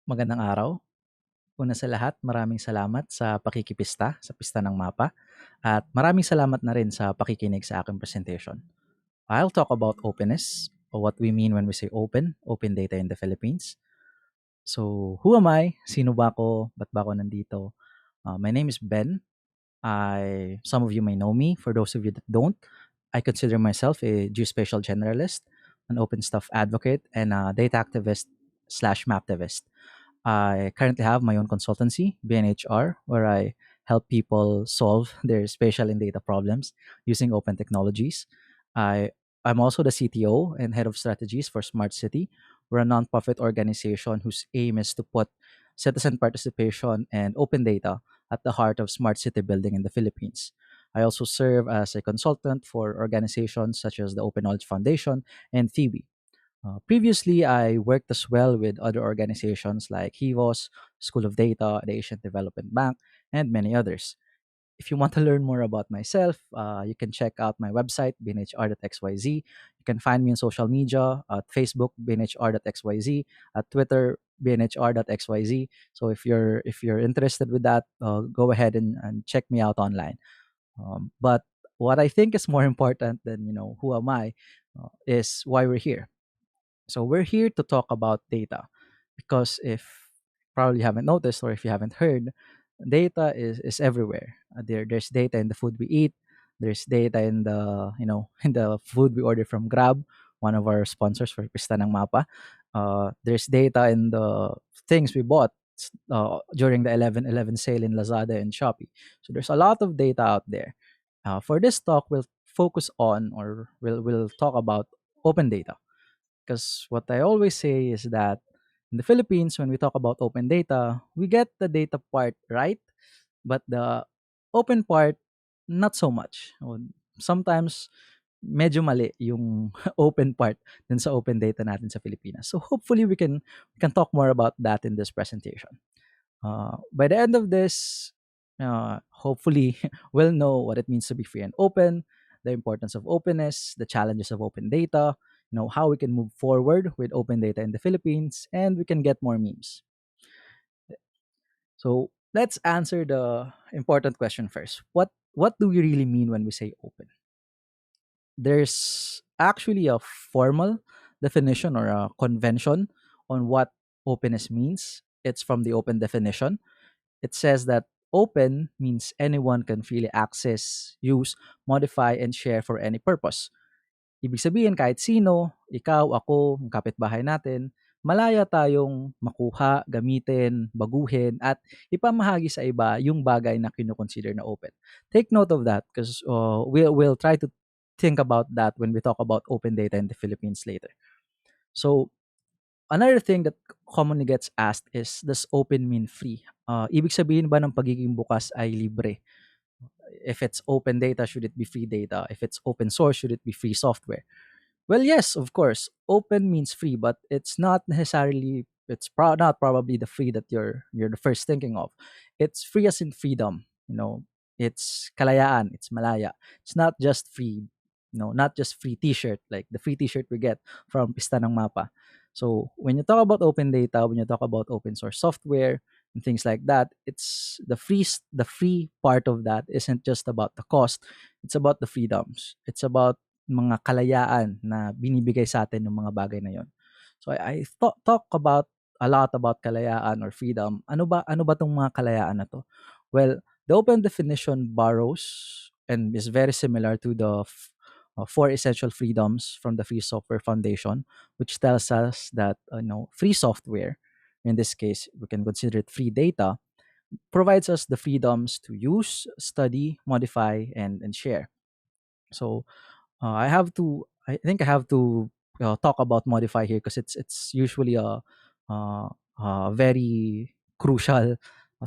Magandang araw. Una sa lahat, maraming salamat sa pakikipista sa Pista ng Mapa at maraming salamat na rin sa pakikinig sa aking presentation. I'll talk about openness or what we mean when we say open data in the Philippines. So, who am I? Sino ba ako? Ba't ba ako nandito? My name is Ben. Some of you may know me. For those of you that don't, I consider myself a geospatial generalist, an open stuff advocate, and a data activist slash maptivist. I currently have my own consultancy, BNHR, where I help people solve their spatial and data problems using open technologies. I, I'm also the CTO and head of strategies for Smart City. We're a nonprofit organization whose aim is to put citizen participation and open data at the heart of smart city building in the Philippines. I also serve as a consultant for organizations such as the Open Knowledge Foundation and Phoebe. Previously, I worked as well with other organizations like HEVOS, School of Data, the Asian Development Bank, and many others. If you want to learn more about myself, you can check out my website, bnhr.xyz. You can find me on social media at Facebook, bnhr.xyz, at Twitter, bnhr.xyz. So if you're interested with that, go ahead and check me out online. But what I think is more important than who am I is why we're here. So we're here to talk about data because if probably haven't noticed or if you haven't heard, data is everywhere. There's data in the food we eat. There's data in the in the food we order from Grab, one of our sponsors for Pista ng Mapa. There's data in the things we bought during the 11/11 sale in Lazada and Shopee. So there's a lot of data out there. For this talk, we'll focus on or we'll talk about open data because what I always say is that in the Philippines, when we talk about open data, we get the data part right, but the open part, not so much. Sometimes, medyo mali yung open part dun sa open data natin sa Pilipinas. So hopefully we can talk more about that in this presentation. By the end of this, hopefully we'll know what it means to be free and open, the importance of openness, the challenges of open data, how we can move forward with open data in the Philippines, and we can get more memes. So let's answer the important question first. What do we really mean when we say open? There's actually a formal definition or a convention on what openness means. It's from the open definition. It says that open means anyone can freely access, use, modify, and share for any purpose. Ibig sabihin kahit sino, ikaw, ako, yung kapitbahay natin, malaya tayong makuha, gamitin, baguhin, at ipamahagi sa iba yung bagay na kinoconsider na open. Take note of that because we'll try to think about that when we talk about open data in the Philippines later. So, another thing that commonly gets asked is, does open mean free? Ibig sabihin ba ng pagiging bukas ay libre? If it's open data, should it be free data? If it's open source, should it be free software? Well, yes, of course. Open means free, but it's not necessarily. Not probably the free that you're the first thinking of. It's free as in freedom. It's kalayaan. It's malaya. It's not just free. Not just free T-shirt like the free T-shirt we get from Pista ng Mapa. So when you talk about open data, when you talk about open source software and things like that, it's the free part of that isn't just about the cost. It's about the freedoms. It's about mga kalayaan na binibigay sa atin ng mga bagay na yon. So I talk about a lot about kalayaan or freedom. Ano ba tong mga kalayaan na to? Well, the open definition borrows and is very similar to the four essential freedoms from the Free Software Foundation, which tells us that free software, in this case we can consider it free data, provides us the freedoms to use, study, modify, and share. So I think I have to talk about modify here because it's usually a very crucial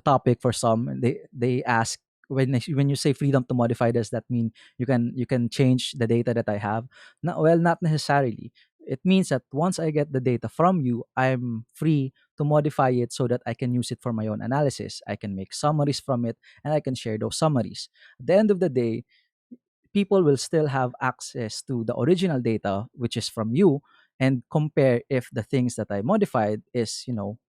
topic for some. They ask when you say freedom to modify, does that mean you can change the data that I have? No, well, not necessarily. It means that once I get the data from you, I'm free to modify it so that I can use it for my own analysis. I can make summaries from it and I can share those summaries. At the end of the day, people will still have access to the original data, which is from you, and compare if the things that I modified is,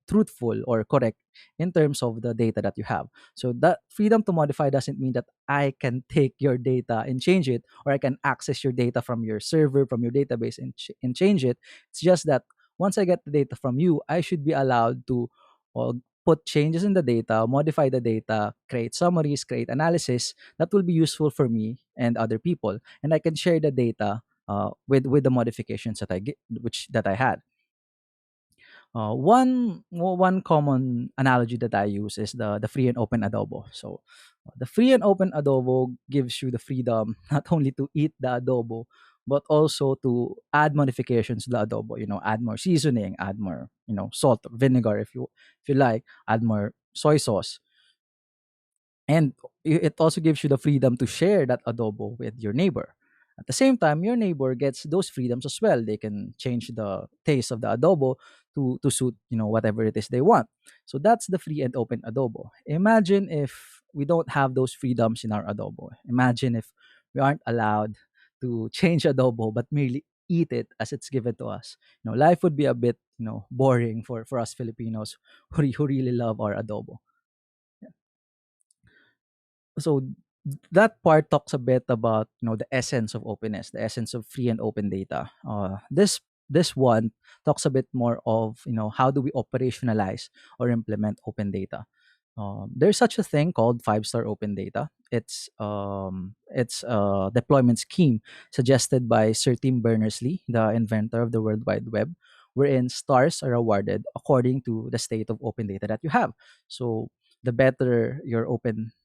truthful or correct in terms of the data that you have. So that freedom to modify doesn't mean that I can take your data and change it, or I can access your data from your server, from your database, and change it. It's just that once I get the data from you, I should be allowed to uh, put changes in the data, modify the data, create summaries, create analysis that will be useful for me and other people, and I can share the data with the modifications that I had. One common analogy that I use is the free and open adobo. So the free and open adobo gives you the freedom not only to eat the adobo, but also to add modifications to the adobo. Add more seasoning, add more salt, or vinegar if you like, add more soy sauce, and it also gives you the freedom to share that adobo with your neighbor. At the same time, your neighbor gets those freedoms as well. They can change the taste of the adobo to suit whatever it is they want. So that's the free and open adobo. Imagine if we don't have those freedoms in our adobo. Imagine if we aren't allowed to change adobo but merely eat it as it's given to us. Life would be a bit boring for us Filipinos who really love our adobo. So that part talks a bit about the essence of openness, the essence of free and open data. This one talks a bit more of how do we operationalize or implement open data. There's such a thing called five-star open data. It's a deployment scheme suggested by Sir Tim Berners-Lee, the inventor of the World Wide Web, wherein stars are awarded according to the state of open data that you have. So the better your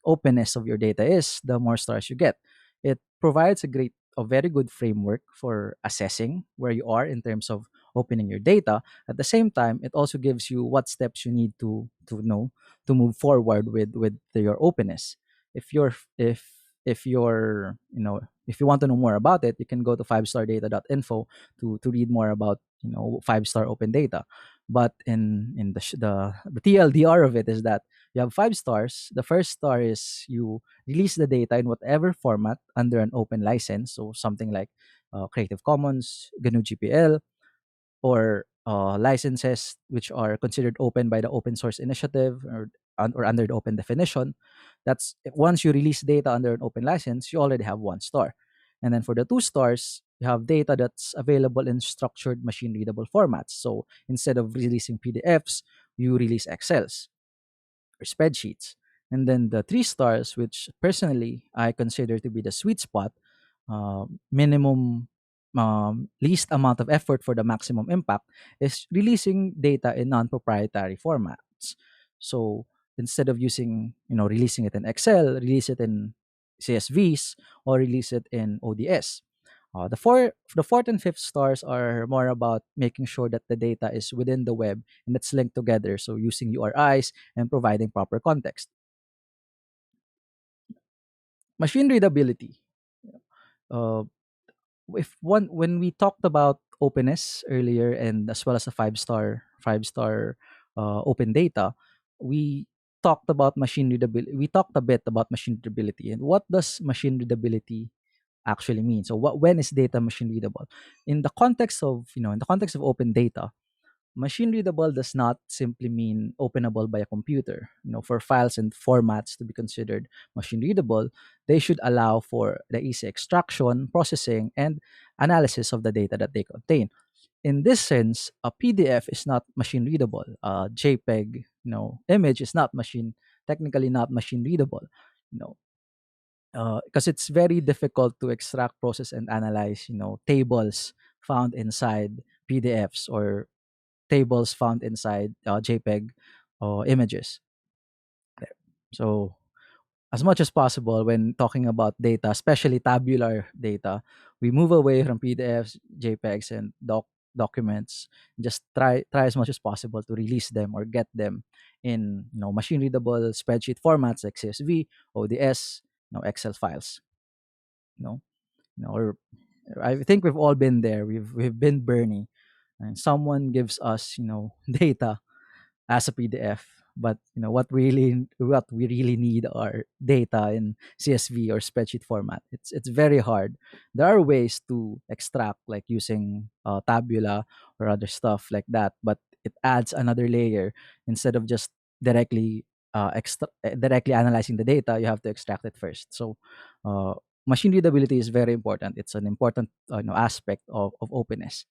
openness of your data is, the more stars you get. It provides a very good framework for assessing where you are in terms of opening your data. At the same time, it also gives you what steps you need to know to move forward with your openness. If you're if if you're you know if you want to know more about it, you can go to fivestardata.info to read more about five-star open data. But in the TLDR of it is that you have five stars. The first star is you release the data in whatever format under an open license, so something like Creative Commons, GNU GPL, or licenses which are considered open by the open source initiative, or under the open definition. That's once you release data under an open license, you already have one star. And then for the two stars, you have data that's available in structured machine readable formats. So instead of releasing PDFs, you release Excels or spreadsheets. And then the three stars, which personally I consider to be the sweet spot, minimum least amount of effort for the maximum impact, is releasing data in non-proprietary formats. So instead of releasing it in Excel, release it in CSVs or release it in ODS. The fourth and fifth stars are more about making sure that the data is within the web and it's linked together. So using URIs and providing proper context. Machine readability. Uh, if one when we talked about openness earlier, and as well as a five star open data, we we talked a bit about machine readability, and what does machine readability actually mean. So when is data machine readable? In the context of open data, machine readable does not simply mean openable by a computer. For files and formats to be considered machine readable, they should allow for the easy extraction, processing, and analysis of the data that they contain. In this sense, a PDF is not machine readable. A JPEG, image is not technically not machine readable. You know, because it's very difficult to extract, process, and analyze, tables found inside PDFs, or tables found inside JPEG images. So, as much as possible, when talking about data, especially tabular data, we move away from PDFs, JPEGs, and documents. Just try as much as possible to release them or get them in machine readable spreadsheet formats like CSV, ODS, Excel files. You know, or I think we've all been there. We've been Bernie, and someone gives us data as a PDF. But what we really need are data in CSV or spreadsheet format. It's very hard. There are ways to extract, like using Tabula or other stuff like that, but it adds another layer. Instead of just directly directly analyzing the data, you have to extract it first. So uh, machine readability is very important. It's an important aspect of openness.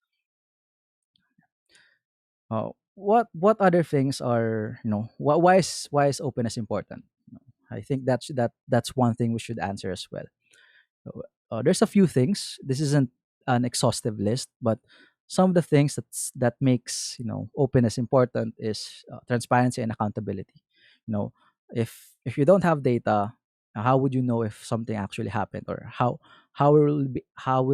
What other things are, why is openness important? I think that's one thing we should answer as well. There's a few things. This isn't an exhaustive list, but some of the things that makes openness important is transparency and accountability. You know, if you don't have data, how would you know if something actually happened, or how will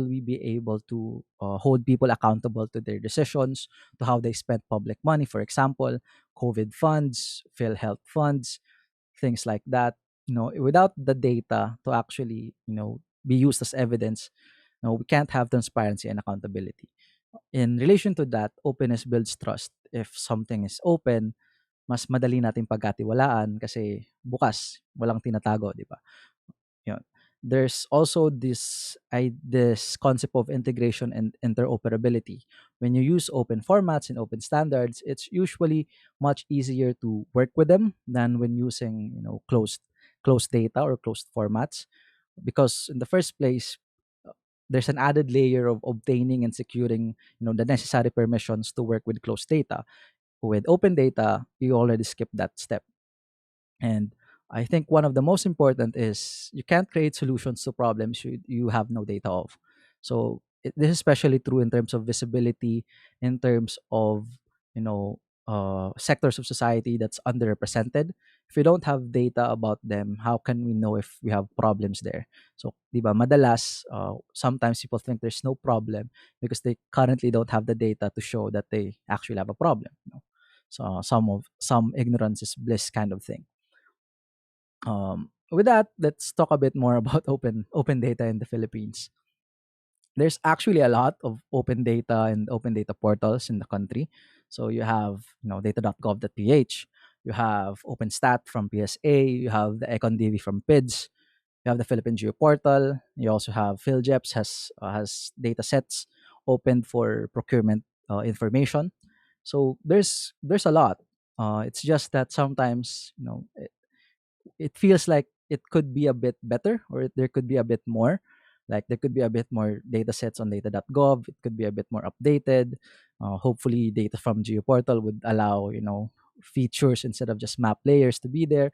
we be able to hold people accountable to their decisions, to how they spent public money, for example, COVID funds, Phil Health funds, things like that. Without the data to actually be used as evidence, we can't have transparency and accountability. In relation to that, openness builds trust. If something is open, mas madali nating pagkatiwalaan kasi bukas, walang tinatago, di ba? Yun. There's also this concept of integration and interoperability. When you use open formats and open standards, it's usually much easier to work with them than when using closed data or closed formats, because in the first place, there's an added layer of obtaining and securing the necessary permissions to work with closed data. With open data, you already skip that step. And I think one of the most important is you can't create solutions to problems you have no data of. So this is especially true in terms of visibility, in terms of sectors of society that's underrepresented. If we don't have data about them, how can we know if we have problems there? So, di ba, madalas, sometimes people think there's no problem because they currently don't have the data to show that they actually have a problem. So some ignorance is bliss kind of thing. With that, let's talk a bit more about open data in the Philippines. There's actually a lot of open data and open data portals in the country. So you have data.gov.ph, you have OpenStat from PSA, you have the EconDB from PIDS, you have the Philippine Geo Portal. You also have PhilJeps has data sets opened for procurement information. So there's a lot. It's just that sometimes it feels like it could be a bit better, or there could be a bit more. Like there could be a bit more data sets on data.gov. It could be a bit more updated. Hopefully data from geoportal would allow features instead of just map layers to be there.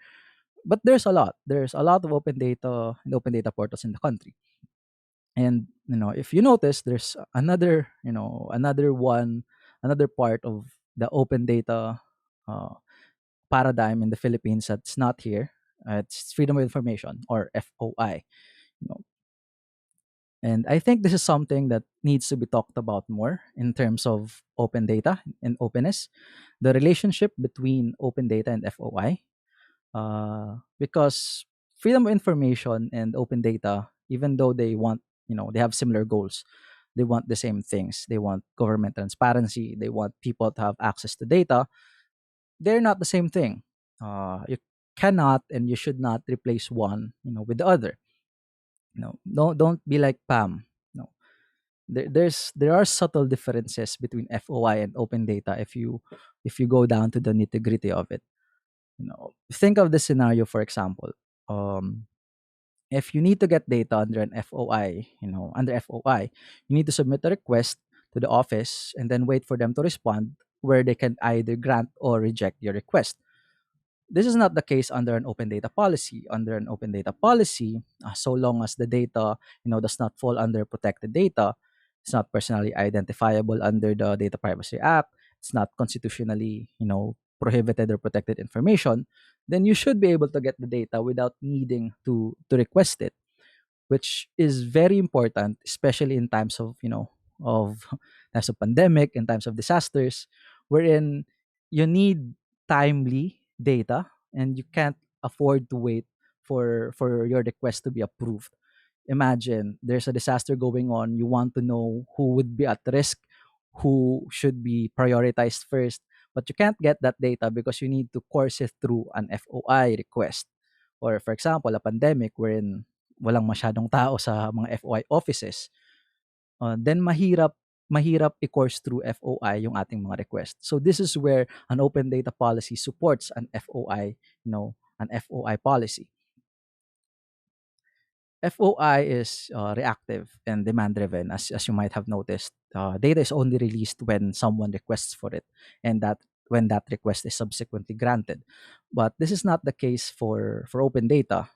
But there's a lot of open data and open data portals in the country. And if you notice, there's another part of the open data uh, paradigm in the Philippines that's not here. It's freedom of information, or FOI. You know, and I think this is something that needs to be talked about more in terms of open data and openness, the relationship between open data and FOI. Because freedom of information and open data, even though they have similar goals. They want the same things. They want government transparency. They want people to have access to data. They're not the same thing. You cannot and you should not replace one, with the other. Don't be like Pam. No, there are subtle differences between FOI and open data if you go down to the nitty gritty of it. Think of the scenario, for example. If you need to get data under an FOI, under FOI, you need to submit a request to the office and then wait for them to respond, where they can either grant or reject your request. This is not the case under an open data policy. Under an open data policy, so long as the data, does not fall under protected data, it's not personally identifiable under the Data Privacy Act, it's not constitutionally, prohibited or protected information, then you should be able to get the data without needing to request it, which is very important, especially in times of times of pandemic, in times of disasters, wherein you need timely data and you can't afford to wait for your request to be approved. Imagine there's a disaster going on, you want to know who would be at risk, who should be prioritized first, but you can't get that data because you need to course it through an FOI request. Or for example, a pandemic wherein walang masyadong tao sa mga FOI offices, then mahirap mahirap i-course through FOI yung ating mga request. So this is where an open data policy supports an FOI, an FOI policy. FOI is reactive and demand driven, as you might have noticed. Data is only released when someone requests for it, and that when that request is subsequently granted. But this is not the case for open data.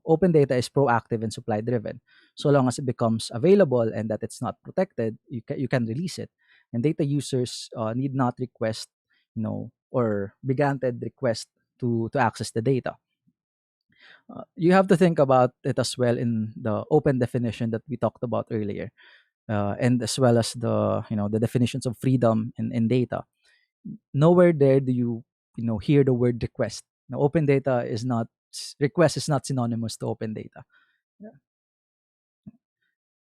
Open data is proactive and supply driven. So long as it becomes available and that it's not protected, you can release it. And data users need not request, or be granted request to access the data. You have to think about it as well in the open definition that we talked about earlier, and as well as the definitions of freedom in data. Nowhere there do you hear the word request. Now, open data is not request is not synonymous to open data. Yeah.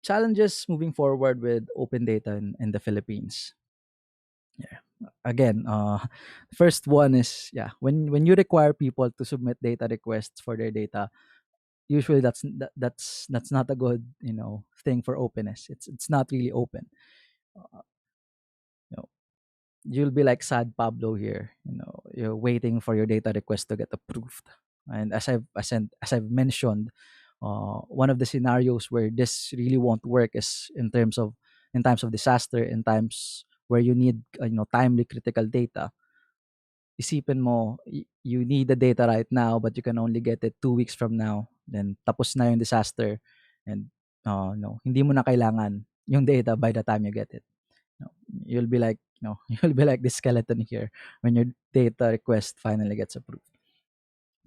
Challenges moving forward with open data in the Philippines. Yeah. Again, first one is, when you require people to submit data requests for their data, usually that's not a good thing for openness. It's not really open. uh, you know you'll be like sad Pablo here. You're waiting for your data request to get approved. And as I've mentioned, one of the scenarios where this really won't work is in times of disaster, in times where you need timely critical data. Isipin mo, you need the data right now, but you can only get it 2 weeks from now. Then tapos na yung disaster, and no, hindi mo na kailangan yung data by the time you get it. You'll be like, you'll be like this skeleton here when your data request finally gets approved.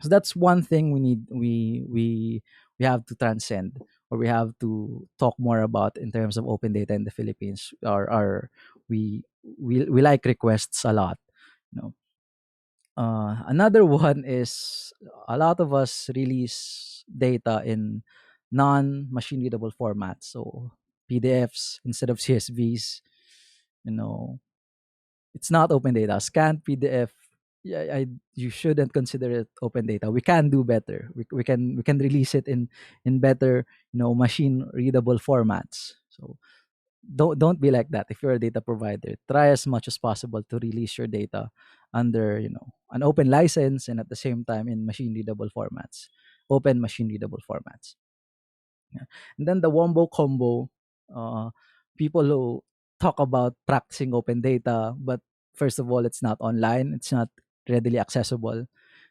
So that's one thing we have to transcend, or we have to talk more about in terms of open data in the Philippines. Or we like requests a lot. You know, Another one is a lot of us release data in non-machine readable formats, so PDFs instead of CSVs. You know, it's not open data. Scanned PDF, yeah, you shouldn't consider it open data. We can do better. We can release it in better machine readable formats. So don't be like that. If you're a data provider, try as much as possible to release your data under an open license, and at the same time in machine readable formats, open machine readable formats. Yeah. And then the wombo combo, uh, people who talk about practicing open data, but first of all, it's not online, it's not readily accessible.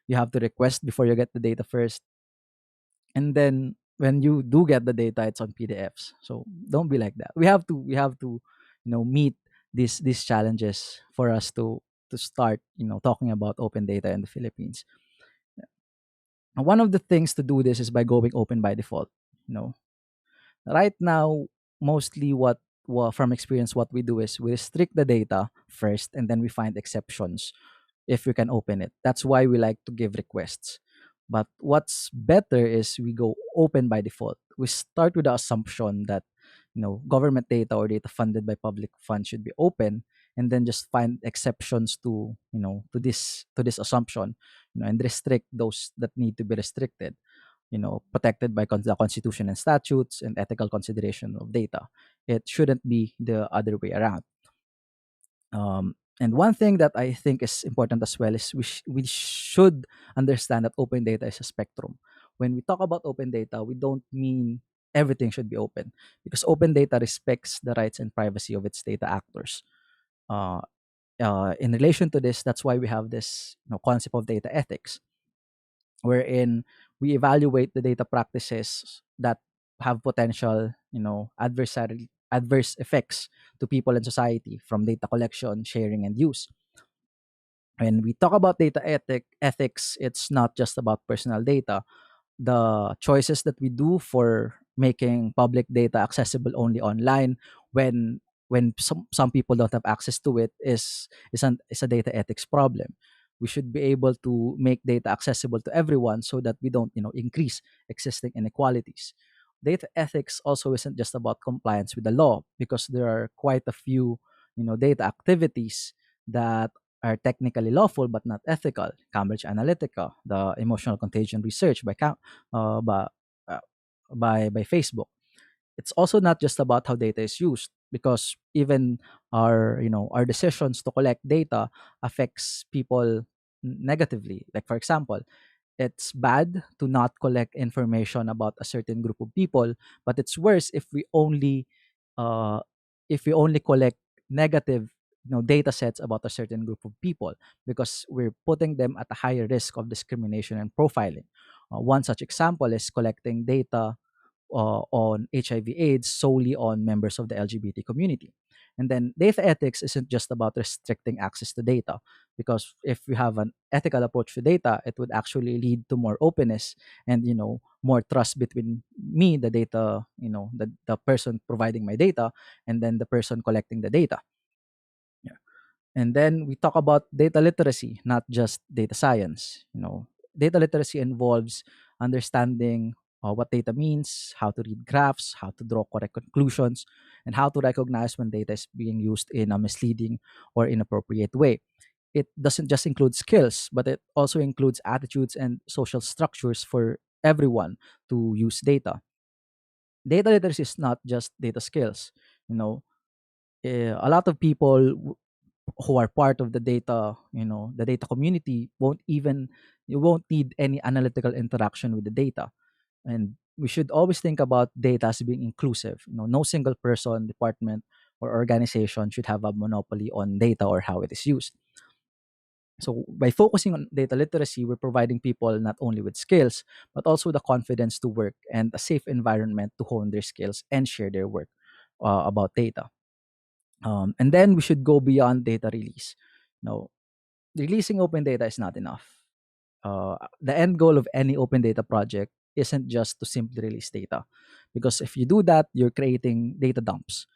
You have to request before you get the data first, and then when you do get the data, it's on PDFs. So don't be like that. We have to meet these challenges for us to start talking about open data in the Philippines. And one of the things to do this is by going open by default. You know, right now, mostly from experience, what we do is we restrict the data first, and then we find exceptions if we can open it. That's why we like to give requests. But what's better is we go open by default. We start with the assumption that government data or data funded by public funds should be open, and then just find exceptions to this assumption, and restrict those that need to be restricted, protected by the Constitution and statutes and ethical consideration of data. It shouldn't be the other way around. And one thing that I think is important as well is we should understand that open data is a spectrum. When we talk about open data, we don't mean everything should be open, because open data respects the rights and privacy of its data actors. Uh, in relation to this, that's why we have this concept of data ethics, wherein we evaluate the data practices that have potential, adverse effects to people and society from data collection, sharing, and use. When we talk about data ethics, it's not just about personal data. The choices that we do for making public data accessible only online, when some people don't have access to it, is a data ethics problem. We should be able to make data accessible to everyone so that we don't increase existing inequalities. Data ethics also isn't just about compliance with the law, because there are quite a few data activities that are technically lawful but not ethical. Cambridge Analytica, the emotional contagion research by uh, by, by Facebook. It's also not just about how data is used, because even our decisions to collect data affects people negatively. Like, for example, it's bad to not collect information about a certain group of people, but it's worse uh, if we only collect negative data sets about a certain group of people, because we're putting them at a higher risk of discrimination and profiling. One such example is collecting data on HIV/AIDS solely on members of the LGBT community. And then data ethics isn't just about restricting access to data, because if we have an ethical approach to data, it would actually lead to more openness and more trust between me, the data, the person providing my data, and then the person collecting the data. Yeah. And then we talk about data literacy, not just data science. Data literacy involves understanding what data means, how to read graphs, how to draw correct conclusions, and how to recognize when data is being used in a misleading or inappropriate way. It doesn't just include skills, but it also includes attitudes and social structures for everyone to use data. Data literacy is not just data skills. You know, a lot of people who are part of the data community won't even you won't need any analytical interaction with the data. And we should always think about data as being inclusive. No single person, department, or organization should have a monopoly on data or how it is used. So by focusing on data literacy, we're providing people not only with skills, but also the confidence to work and a safe environment to hone their skills and share their work about data. And then we should go beyond data release. No, releasing open data is not enough. The end goal of any open data project isn't just to simply release data, because if you do that, you're creating data dumps,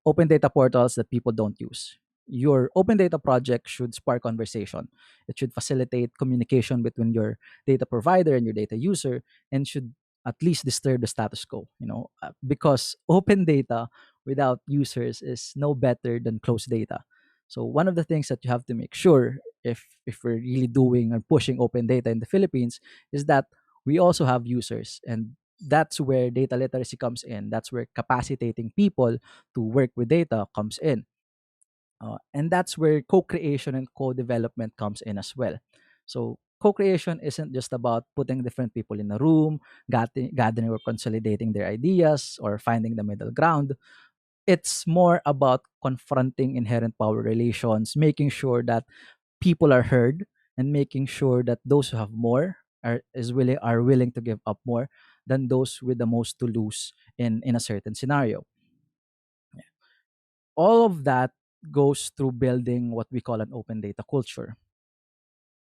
open data portals that people don't use. Your open data project should spark conversation. It should facilitate communication between your data provider and your data user, and should at least disturb the status quo, because open data without users is no better than closed data. So one of the things that you have to make sure, if we're really doing and pushing open data in the Philippines, is that we also have users, and that's where data literacy comes in. That's where capacitating people to work with data comes in. And that's where co-creation and co-development comes in as well. So co-creation isn't just about putting different people in a room, gathering or consolidating their ideas, or finding the middle ground. It's more about confronting inherent power relations, making sure that people are heard, and making sure that those who have more are willing to give up more than those with the most to lose in a certain scenario. All of that goes through building what we call an open data culture,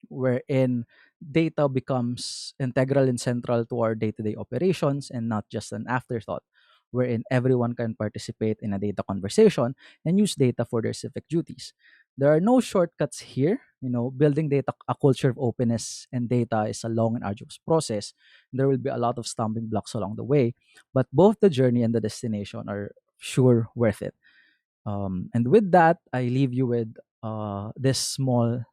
wherein data becomes integral and central to our day-to-day operations and not just an afterthought, wherein everyone can participate in a data conversation and use data for their civic duties. There are no shortcuts here. Building data a culture of openness and data is a long and arduous process. There will be a lot of stumbling blocks along the way, but both the journey and the destination are sure worth it. And with that, I leave you with this small,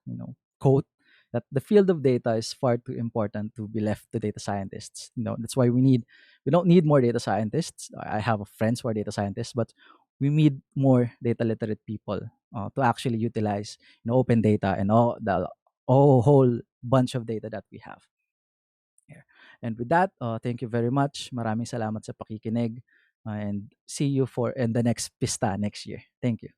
quote, that the field of data is far too important to be left to data scientists. That's why we don't need more data scientists. I have friends who are data scientists, but we need more data literate people to actually utilize, open data and all whole bunch of data that we have here. And with that, thank you very much. Maraming salamat sa pakikinig, and see you for in the next Pista next year. Thank you.